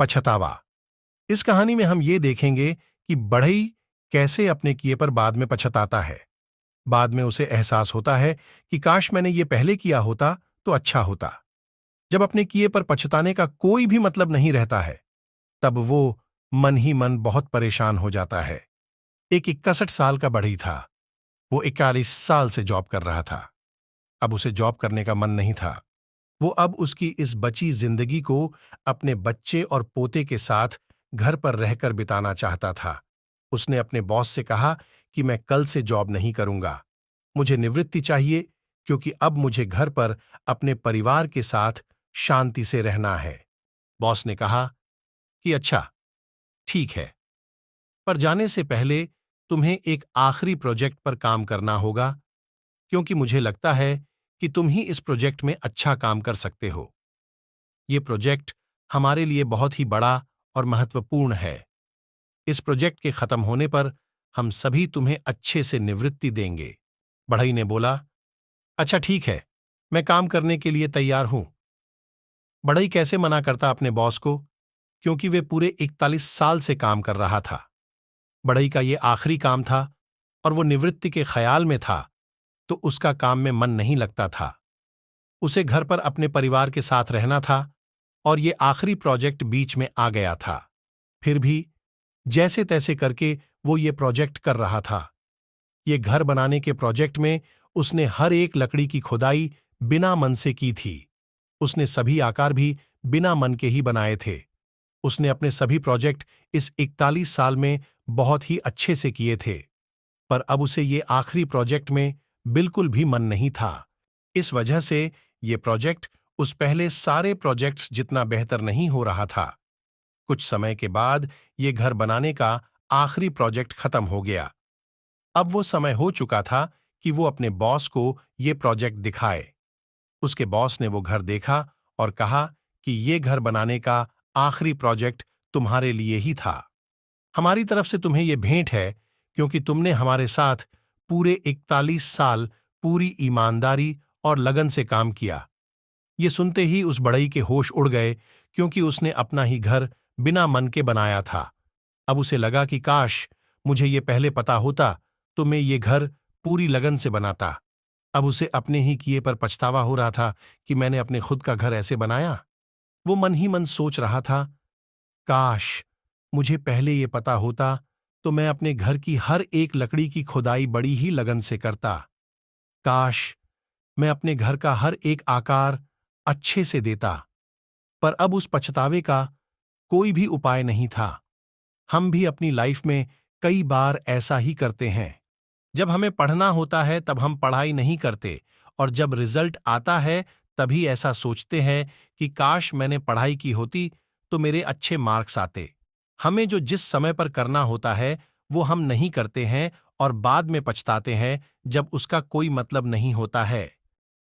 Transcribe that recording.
पछतावा। इस कहानी में हम ये देखेंगे कि बढ़ई कैसे अपने किए पर बाद में पछताता है। बाद में उसे एहसास होता है कि काश मैंने ये पहले किया होता तो अच्छा होता। जब अपने किए पर पछताने का कोई भी मतलब नहीं रहता है, तब वो मन ही मन बहुत परेशान हो जाता है। एक 61 साल का बढ़ई था। वो 41 साल से जॉब कर रहा था। अब उसे जॉब करने का मन नहीं था। वो अब उसकी इस बची जिंदगी को अपने बच्चे और पोते के साथ घर पर रहकर बिताना चाहता था। उसने अपने बॉस से कहा कि मैं कल से जॉब नहीं करूंगा, मुझे निवृत्ति चाहिए, क्योंकि अब मुझे घर पर अपने परिवार के साथ शांति से रहना है। बॉस ने कहा कि अच्छा, ठीक है, पर जाने से पहले तुम्हें एक आखिरी प्रोजेक्ट पर काम करना होगा, क्योंकि मुझे लगता है कि तुम ही इस प्रोजेक्ट में अच्छा काम कर सकते हो। ये प्रोजेक्ट हमारे लिए बहुत ही बड़ा और महत्वपूर्ण है। इस प्रोजेक्ट के खत्म होने पर हम सभी तुम्हें अच्छे से निवृत्ति देंगे। बढ़ई ने बोला, अच्छा ठीक है, मैं काम करने के लिए तैयार हूं। बढ़ई कैसे मना करता अपने बॉस को, क्योंकि वे पूरे 41 साल से काम कर रहा था। बढ़ई का ये आखिरी काम था और वो निवृत्ति के ख्याल में था, तो उसका काम में मन नहीं लगता था। उसे घर पर अपने परिवार के साथ रहना था और ये आखिरी प्रोजेक्ट बीच में आ गया था। फिर भी जैसे तैसे करके वो ये प्रोजेक्ट कर रहा था। ये घर बनाने के प्रोजेक्ट में उसने हर एक लकड़ी की खुदाई बिना मन से की थी। उसने सभी आकार भी बिना मन के ही बनाए थे। उसने अपने सभी प्रोजेक्ट इस 41 साल में बहुत ही अच्छे से किए थे, पर अब उसे ये आखिरी प्रोजेक्ट में बिल्कुल भी मन नहीं था। इस वजह से ये प्रोजेक्ट उस पहले सारे प्रोजेक्ट्स जितना बेहतर नहीं हो रहा था। कुछ समय के बाद ये घर बनाने का आखिरी प्रोजेक्ट खत्म हो गया। अब वो समय हो चुका था कि वो अपने बॉस को ये प्रोजेक्ट दिखाए। उसके बॉस ने वो घर देखा और कहा कि ये घर बनाने का आखिरी प्रोजेक्ट तुम्हारे लिए ही था। हमारी तरफ से तुम्हें ये भेंट है, क्योंकि तुमने हमारे साथ पूरे 41 साल पूरी ईमानदारी और लगन से काम किया। ये सुनते ही उस बढ़ई के होश उड़ गए, क्योंकि उसने अपना ही घर बिना मन के बनाया था। अब उसे लगा कि काश मुझे ये पहले पता होता तो मैं ये घर पूरी लगन से बनाता। अब उसे अपने ही किए पर पछतावा हो रहा था कि मैंने अपने खुद का घर ऐसे बनाया। वो मन ही मन सोच रहा था, काश मुझे पहले ये पता होता तो मैं अपने घर की हर एक लकड़ी की खुदाई बड़ी ही लगन से करता। काश मैं अपने घर का हर एक आकार अच्छे से देता। पर अब उस पछतावे का कोई भी उपाय नहीं था। हम भी अपनी लाइफ में कई बार ऐसा ही करते हैं। जब हमें पढ़ना होता है तब हम पढ़ाई नहीं करते, और जब रिजल्ट आता है तभी ऐसा सोचते हैं कि काश मैंने पढ़ाई की होती तो मेरे अच्छे मार्क्स आते। हमें जो जिस समय पर करना होता है वो हम नहीं करते हैं और बाद में पछताते हैं जब उसका कोई मतलब नहीं होता है।